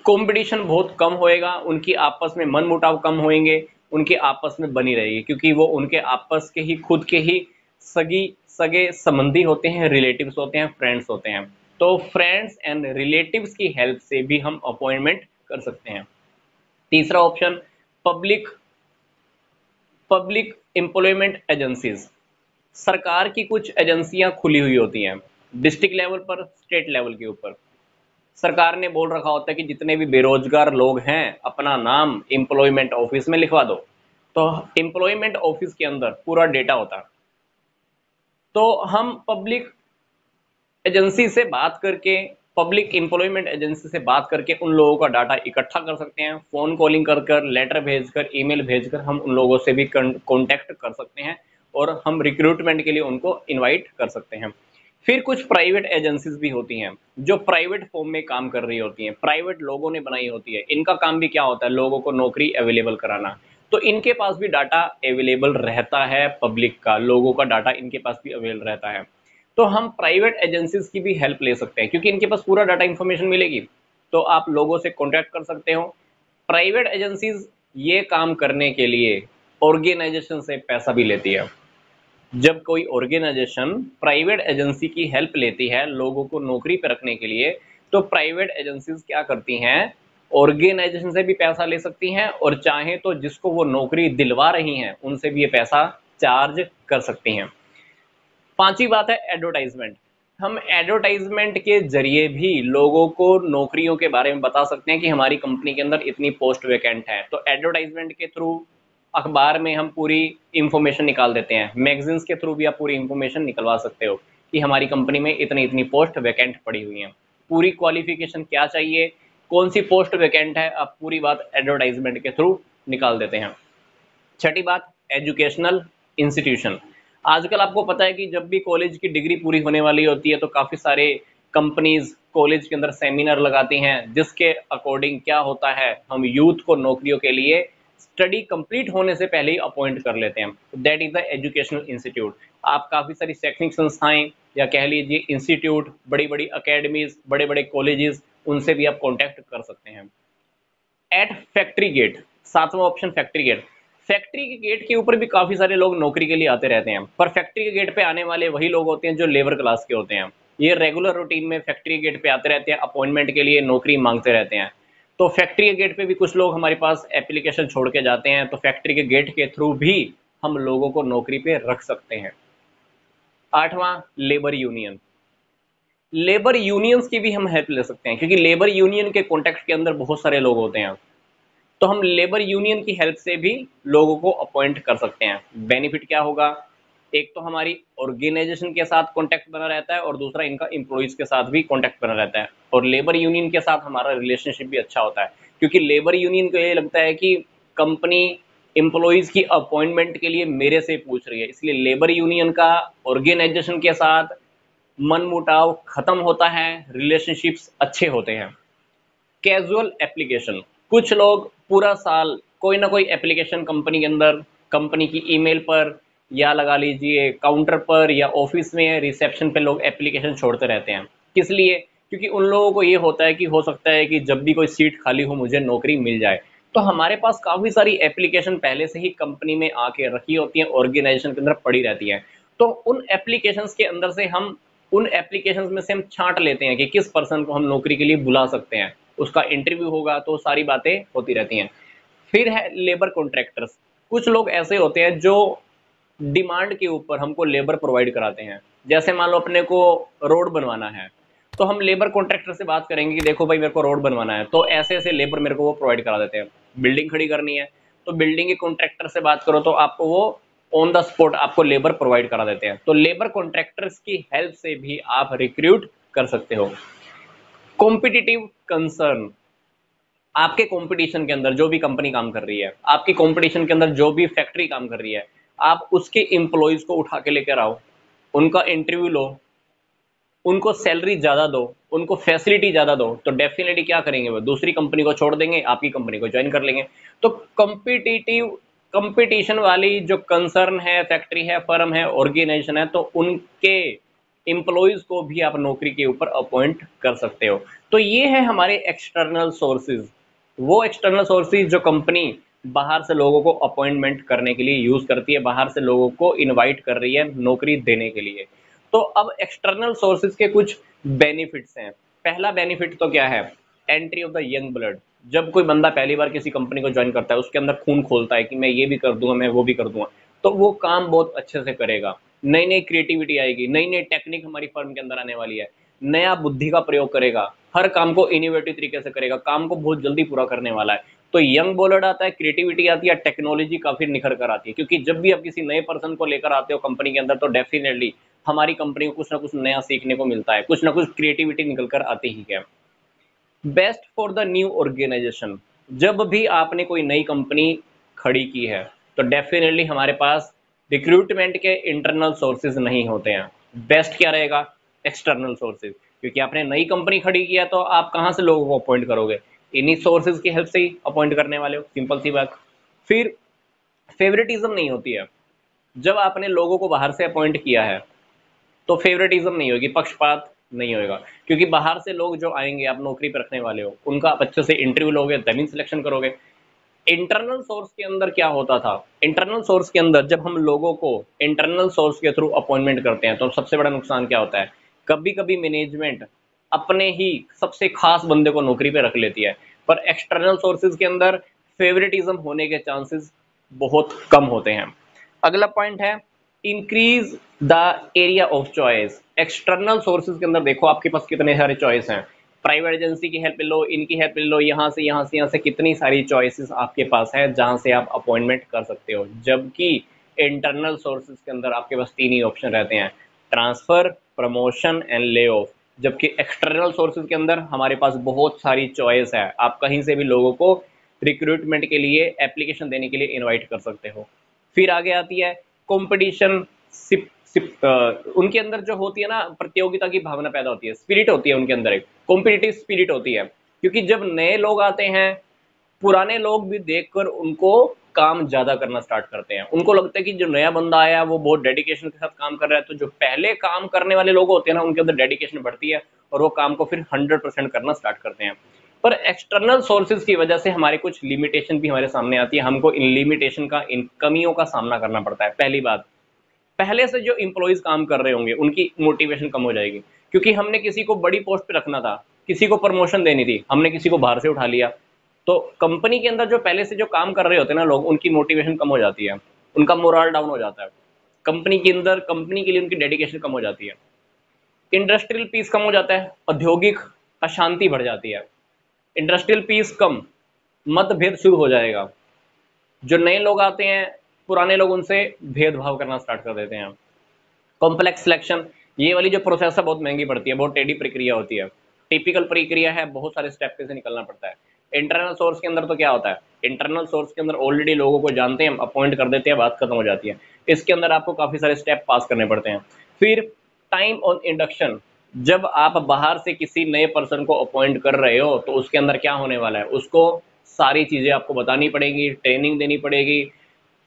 कंपटीशन बहुत कम होएगा, उनकी आपस में मनमुटाव कम होंगे, उनके आपस में बनी रहेगी, क्योंकि वो उनके आपस के ही खुद के ही सगी सगे संबंधी होते हैं, रिलेटिव्स होते हैं, फ्रेंड्स होते हैं। तो फ्रेंड्स एंड रिलेटिव्स की हेल्प से भी हम अपॉइंटमेंट कर सकते हैं। तीसरा option, public public employment agencies. सरकार की कुछ एजेंसियां खुली हुई होती हैं, डिस्ट्रिक्ट लेवल पर, स्टेट लेवल के ऊपर। सरकार ने बोल रखा होता है कि जितने भी बेरोजगार लोग हैं, अपना नाम एम्प्लॉयमेंट ऑफिस में लिखवा दो। तो एम्प्लॉयमेंट ऑफिस के अंदर पूरा डेटा होता है। तो हम पब्लिक एजेंसी से बात करके, पब्लिक एम्प्लॉयमेंट एजेंसी से बात करके उन लोगों का डाटा इकट्ठा कर सकते हैं। फ़ोन कॉलिंग कर कर, लेटर भेजकर, ईमेल भेजकर हम उन लोगों से भी कॉन्टैक्ट कर सकते हैं, और हम रिक्रूटमेंट के लिए उनको इनवाइट कर सकते हैं। फिर कुछ प्राइवेट एजेंसीज भी होती हैं, जो प्राइवेट फॉर्म में काम कर रही होती हैं, प्राइवेट लोगों ने बनाई होती है। इनका काम भी क्या होता है, लोगों को नौकरी अवेलेबल कराना। तो इनके पास भी डाटा अवेलेबल रहता है, पब्लिक का, लोगों का डाटा इनके पास भी अवेलेबल रहता है। तो हम प्राइवेट एजेंसीज की भी हेल्प ले सकते हैं, क्योंकि इनके पास पूरा डाटा इन्फॉर्मेशन मिलेगी। तो आप लोगों से कॉन्टैक्ट कर सकते हो। प्राइवेट एजेंसीज ये काम करने के लिए ऑर्गेनाइजेशन से पैसा भी लेती है। जब कोई ऑर्गेनाइजेशन प्राइवेट एजेंसी की हेल्प लेती है लोगों को नौकरी पर रखने के लिए, तो प्राइवेट एजेंसीज क्या करती हैं, ऑर्गेनाइजेशन से भी पैसा ले सकती हैं, और चाहे तो जिसको वो नौकरी दिलवा रही हैं उनसे भी ये पैसा चार्ज कर सकती हैं। पांचवी बात है एडवर्टाइजमेंट। हम एडवर्टाइजमेंट के जरिए भी लोगों को नौकरियों के बारे में बता सकते हैं कि हमारी कंपनी के अंदर इतनी पोस्ट वैकेंट है। तो एडवर्टाइजमेंट के थ्रू, अखबार में हम पूरी इंफॉर्मेशन निकाल देते हैं, मैगजीन्स के थ्रू भी आप पूरी इंफॉर्मेशन निकलवा सकते हो कि हमारी कंपनी में इतनी इतनी पोस्ट वैकेंट पड़ी हुई हैं, पूरी क्वालिफिकेशन क्या चाहिए, कौन सी पोस्ट वैकेंट है, आप पूरी बात एडवर्टाइजमेंट के थ्रू निकाल देते हैं। छठी बात, एजुकेशनल इंस्टीट्यूशन। आजकल आपको पता है कि जब भी कॉलेज की डिग्री पूरी होने वाली होती है, तो काफ़ी सारे कंपनीज कॉलेज के अंदर सेमिनार लगाती हैं, जिसके अकॉर्डिंग क्या होता है, हम यूथ को नौकरियों के लिए स्टडी कंप्लीट होने से पहले ही अपॉइंट कर लेते हैं। That is the educational institute. आप काफ़ी सारी शैक्षणिक संस्थाएं या कह लीजिए इंस्टीट्यूट, बड़ी बड़ी अकेडमीज, बड़े बड़े कॉलेजेस, उनसे भी आप कॉन्टैक्ट कर सकते हैं। एट फैक्ट्री गेट, सातवां ऑप्शन फैक्ट्री गेट। फैक्ट्री के गेट के ऊपर भी काफी सारे लोग नौकरी के लिए आते रहते हैं, पर फैक्ट्री के गेट पे आने वाले वही लोग होते हैं जो लेबर क्लास के होते हैं। ये रेगुलर रूटीन में फैक्ट्री गेट पे आते रहते हैं, अपॉइंटमेंट के लिए नौकरी मांगते रहते हैं। तो फैक्ट्री के गेट पे भी कुछ लोग हमारे पास एप्लीकेशन छोड़ के जाते हैं, तो फैक्ट्री के गेट के थ्रू भी हम लोगों को नौकरी पे रख सकते हैं। आठवां, लेबर यूनियन। लेबर यूनियंस की भी हम हेल्प ले सकते हैं, क्योंकि लेबर यूनियन के कॉन्टेक्ट के अंदर बहुत सारे लोग होते हैं। तो हम लेबर यूनियन की हेल्प से भी लोगों को अपॉइंट कर सकते हैं। बेनिफिट क्या होगा, एक तो हमारी ऑर्गेनाइजेशन के साथ कांटेक्ट बना रहता है, और दूसरा इनका एम्प्लॉयज़ के साथ भी कांटेक्ट बना रहता है, और लेबर यूनियन के साथ हमारा रिलेशनशिप भी अच्छा होता है, क्योंकि लेबर यूनियन को ये लगता है कि कंपनी एम्प्लॉयज़ की अपॉइंटमेंट के लिए मेरे से पूछ रही है, इसलिए लेबर यूनियन का ऑर्गेनाइजेशन के साथ मनमुटाव खत्म होता है, रिलेशनशिप्स अच्छे होते हैं। कैजुअल एप्लीकेशन, कुछ लोग पूरा साल कोई ना कोई एप्लीकेशन कंपनी के अंदर, कंपनी की ईमेल पर, या लगा लीजिए काउंटर पर या ऑफिस में रिसेप्शन पे लोग एप्लीकेशन छोड़ते रहते हैं। किस लिए, क्योंकि उन लोगों को ये होता है कि हो सकता है कि जब भी कोई सीट खाली हो मुझे नौकरी मिल जाए। तो हमारे पास काफ़ी सारी एप्लीकेशन पहले से ही कंपनी में आके रखी होती हैं, ऑर्गेनाइजेशन के अंदर पड़ी रहती हैं। तो उन एप्लीकेशंस के अंदर से हम, उन एप्लीकेशंस में से हम छांट लेते हैं कि किस पर्सन को हम नौकरी के लिए बुला सकते हैं। उसका इंटरव्यू होगा, तो सारी बातें होती रहती हैं। फिर है लेबर कॉन्ट्रैक्टर्स। कुछ लोग ऐसे होते हैं जो डिमांड के ऊपर हमको लेबर प्रोवाइड कराते हैं। जैसे मान लो अपने को रोड बनवाना है, तो हम लेबर कॉन्ट्रैक्टर से बात करेंगे कि देखो भाई मेरे को रोड बनवाना है, तो ऐसे ऐसे लेबर मेरे को वो प्रोवाइड करा देते हैं। बिल्डिंग खड़ी करनी है, तो बिल्डिंग के कॉन्ट्रैक्टर से बात करो तो आपको वो ऑन द स्पॉट आपको लेबर प्रोवाइड करा देते हैं। तो लेबर कॉन्ट्रैक्टर्स की हेल्प से भी आप रिक्रूट कर सकते हो। कॉम्पिटिटिव कंसर्न, आपके कंपटीशन के अंदर जो भी कंपनी काम कर रही है, आपकी कंपटीशन के अंदर जो भी फैक्ट्री काम कर रही है, आप उसके एम्प्लॉयज को उठा के लेकर आओ, उनका इंटरव्यू लो, उनको सैलरी ज्यादा दो, उनको फैसिलिटी ज्यादा दो, तो डेफिनेटली क्या करेंगे, वो दूसरी कंपनी को छोड़ देंगे, आपकी कंपनी को ज्वाइन कर लेंगे। तो कॉम्पिटिटिव कंपटीशन वाली जो कंसर्न है, फैक्ट्री है, फर्म है, ऑर्गेनाइजेशन है, तो उनके एम्प्लॉयज को भी आप नौकरी के ऊपर अपॉइंट कर सकते हो। तो ये है हमारे एक्सटर्नल सोर्सेज, वो एक्सटर्नल सोर्सेज जो कंपनी बाहर से लोगों को अपॉइंटमेंट करने के लिए यूज करती है, बाहर से लोगों को इनवाइट कर रही है नौकरी देने के लिए। तो अब एक्सटर्नल सोर्सेज के कुछ बेनिफिट्स हैं। पहला बेनिफिट तो क्या है, entry of the young blood. जब कोई बंदा पहली बार किसी कंपनी को ज्वाइन करता है, उसके अंदर खून खोलता है कि मैं ये भी कर दूंगा, मैं वो भी कर दूंगा, तो वो काम बहुत अच्छे से करेगा। नई नई क्रिएटिविटी आएगी, नई नई टेक्निक हमारी फर्म के अंदर आने वाली है, नया बुद्धि का प्रयोग करेगा, हर काम को इनोवेटिव तरीके से करेगा, काम को बहुत जल्दी पूरा करने वाला है। तो यंग ब्लड आता है, क्रिएटिविटी आती है, टेक्नोलॉजी काफी निखर कर आती है, क्योंकि जब भी आप किसी नए पर्सन को लेकर आते हो कंपनी के अंदर, तो डेफिनेटली हमारी कंपनी को कुछ ना कुछ नया सीखने को मिलता है, कुछ ना कुछ क्रिएटिविटी निकल कर आती ही है। Best for the new organisation, जब भी आपने कोई नई कंपनी खड़ी की है, तो डेफिनेटली हमारे पास रिक्रूटमेंट के इंटरनल सोर्सेज नहीं होते हैं। बेस्ट क्या रहेगा, एक्सटर्नल सोर्सेज, क्योंकि आपने नई कंपनी खड़ी किया तो आप कहां से लोगों को अपॉइंट करोगे, इन्हीं सोर्सेज की हेल्प से ही अपॉइंट करने वाले हो, सिंपल सी बात। फिर फेवरेटिज्म नहीं होती है। जब आपने लोगों को बाहर से अपॉइंट किया है, तो फेवरेटिज्म नहीं होगी, पक्षपात नहीं होगा, क्योंकि बाहर से लोग जो आएंगे, आप नौकरी पर रखने वाले हो, उनका आप अच्छे से इंटरव्यू लोगे, तभी सिलेक्शन करोगे। इंटरनल सोर्स के अंदर क्या होता था, इंटरनल सोर्स के अंदर जब हम लोगों को इंटरनल सोर्स के थ्रू अपॉइंटमेंट करते हैं, तो सबसे बड़ा नुकसान क्या होता है, कभी कभी मैनेजमेंट अपने ही सबसे खास बंदे को नौकरी पे रख लेती है, पर एक्सटर्नल सोर्सेज के अंदर फेवरेटिज्म होने के चांसेस बहुत कम होते हैं। अगला पॉइंट है increase the area of choice. External sources के अंदर देखो आपके पास कितने सारे चॉइस हैं, प्राइवेट एजेंसी की हेल्प ले लो, इनकी हेल्प ले लो, यहाँ से कितनी सारी चॉइसेस आपके पास है जहां से आप अपॉइंटमेंट कर सकते हो। जबकि इंटरनल सोर्सेज के अंदर आपके पास तीन ही ऑप्शन रहते हैं, transfer, promotion and lay off. जबकि एक्सटर्नल सोर्सेज के अंदर हमारे पास बहुत सारी चॉइस है, आप कहीं से भी लोगों को रिक्रूटमेंट के लिए एप्लीकेशन देने के लिए इन्वाइट कर सकते हो। फिर आगे आती है कंपटीशन उनके अंदर जो होती है ना, प्रतियोगिता की भावना पैदा होती है, स्पिरिट होती है उनके अंदर, एक कॉम्पिटिटिव स्पिरिट होती है। क्योंकि जब नए लोग आते हैं, पुराने लोग भी देखकर उनको काम ज्यादा करना स्टार्ट करते हैं, उनको लगता है कि जो नया बंदा आया वो बहुत डेडिकेशन के साथ काम कर रहा है, तो जो पहले काम करने वाले लोग होते हैं ना, उनके अंदर डेडिकेशन बढ़ती है और वो काम को फिर 100% करना स्टार्ट करते हैं। पर एक्सटर्नल सोर्सेज की वजह से हमारे कुछ लिमिटेशन भी हमारे सामने आती है, हमको इन लिमिटेशन का, इन कमियों का सामना करना पड़ता है। पहली बात, पहले से जो इंप्लॉइज काम कर रहे होंगे उनकी मोटिवेशन कम हो जाएगी, क्योंकि हमने किसी को बड़ी पोस्ट पे रखना था, किसी को प्रमोशन देनी थी, हमने किसी को बाहर से उठा लिया, तो कंपनी के अंदर जो पहले से जो काम कर रहे होते हैं ना लोग, उनकी मोटिवेशन कम हो जाती है, उनका मोरल डाउन हो जाता है, कंपनी के अंदर कंपनी के लिए उनकी डेडिकेशन कम हो जाती है, इंडस्ट्रियल पीस कम हो जाता है, औद्योगिक अशांति बढ़ जाती है। इंडस्ट्रियल पीस कम, मतभेद शुरू हो जाएगा, जो नए लोग आते हैं पुराने लोग उनसे भेदभाव करना स्टार्ट कर देते हैं। कॉम्प्लेक्स सिलेक्शन, ये वाली जो प्रोसेस है बहुत महंगी पड़ती है, बहुत टेढ़ी प्रक्रिया होती है, टिपिकल प्रक्रिया है, बहुत सारे स्टेप से निकलना पड़ता है। इंटरनल सोर्स के अंदर तो क्या होता है, इंटरनल सोर्स के अंदर ऑलरेडी लोगों को जानते हैं, अपॉइंट कर देते हैं, बात खत्म हो जाती है। इसके अंदर आपको काफी सारे स्टेप पास करने पड़ते हैं। फिर टाइम ऑन इंडक्शन, जब आप बाहर से किसी नए पर्सन को अपॉइंट कर रहे हो, तो उसके अंदर क्या होने वाला है, उसको सारी चीजें आपको बतानी पड़ेगी, ट्रेनिंग देनी पड़ेगी,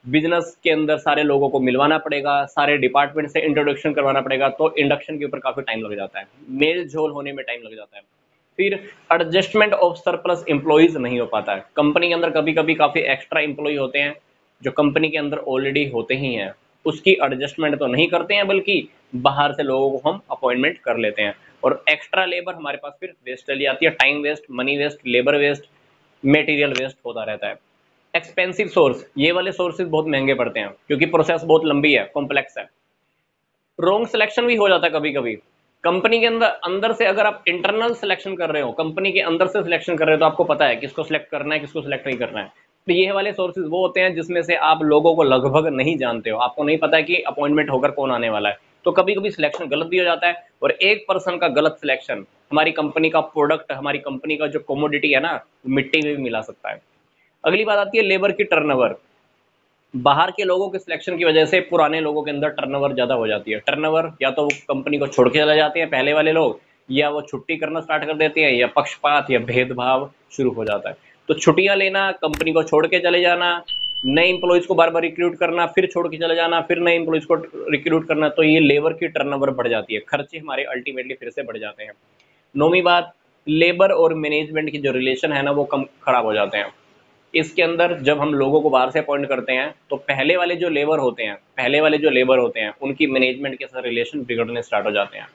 बिजनेस के अंदर सारे लोगों को मिलवाना पड़ेगा, सारे डिपार्टमेंट से इंट्रोडक्शन करवाना पड़ेगा, तो इंडक्शन के ऊपर काफी टाइम लग जाता है, मेल झोल होने में टाइम लग जाता है। फिर एडजस्टमेंट ऑफ सरप्लस एम्प्लॉइज नहीं हो पाता है, कंपनी के अंदर कभी कभी काफी एक्स्ट्रा एम्प्लॉय होते हैं जो कंपनी के अंदर ऑलरेडी होते ही हैं, उसकी एडजस्टमेंट तो नहीं करते हैं, बल्कि बाहर से लोगों को हम अपॉइंटमेंट कर लेते हैं। और एक्स्ट्रा लेबर हमारे पास फिर वेस्ट चली जाती है, time waste, money waste, labour waste, material waste होता रहता है। एक्सपेंसिव सोर्स, ये वाले सोर्सेज बहुत महंगे पड़ते हैं क्योंकि प्रोसेस बहुत लंबी है, कॉम्प्लेक्स है। रॉन्ग सिलेक्शन भी हो जाता है कभी कभी। कंपनी के अंदर अंदर से अगर आप इंटरनल सिलेक्शन कर रहे हो, कंपनी के अंदर से सिलेक्शन कर रहे हो, तो आपको पता है किसको सिलेक्ट करना है, किसको सिलेक्ट नहीं करना है। तो ये वाले सोर्सेज वो होते हैं जिसमें से आप लोगों को लगभग नहीं जानते हो, आपको नहीं पता है कि अपॉइंटमेंट होकर कौन आने वाला है। तो कभी कभी सिलेक्शन गलत भी हो जाता है, और एक पर्सन का गलत सिलेक्शन हमारी कंपनी का प्रोडक्ट, हमारी कंपनी का जो कमोडिटी है ना, मिट्टी में भी मिला सकता है। अगली बात आती है लेबर की टर्नओवर। बाहर के लोगों के सिलेक्शन की वजह से पुराने लोगों के अंदर टर्नओवर ज्यादा हो जाती है। टर्नओवर या तो वो कंपनी को छोड़ के चले जाते हैं पहले वाले लोग, या वो छुट्टी करना स्टार्ट कर देते हैं, या पक्षपात या भेदभाव शुरू हो जाता है। तो छुट्टियां लेना, कंपनी को छोड़ के चले जाना, नए इंप्लॉइज को बार बार रिक्रूट करना, फिर छोड़ के चले जाना, फिर नए इंप्लॉइज को रिक्रूट करना, तो ये लेबर की टर्नओवर बढ़ जाती है, खर्चे हमारे अल्टीमेटली फिर से बढ़ जाते हैं। नौवीं बात, लेबर और मैनेजमेंट की जो रिलेशन है ना, वो कम खराब हो जाते हैं। इसके अंदर जब हम लोगों को बाहर से अपॉइंट करते हैं, तो पहले वाले जो लेबर होते हैं उनकी मैनेजमेंट के साथ रिलेशन बिगड़ने स्टार्ट हो जाते हैं।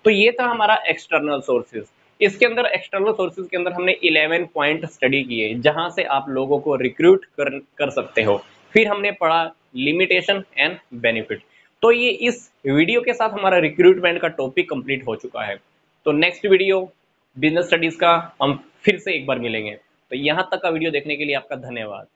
तो ये था हमारा एक्सटर्नल सोर्सेज। इसके अंदर एक्सटर्नल सोर्सेज के अंदर हमने 11 पॉइंट स्टडी किए जहां से आप लोगों को रिक्रूट कर सकते हो। फिर हमने पढ़ा लिमिटेशन एंड बेनिफिट। तो ये इस वीडियो के साथ हमारा रिक्रूटमेंट का टॉपिक कंप्लीट हो चुका है। तो नेक्स्ट वीडियो बिजनेस स्टडीज का हम फिर से एक बार मिलेंगे। तो यहाँ तक का वीडियो देखने के लिए आपका धन्यवाद।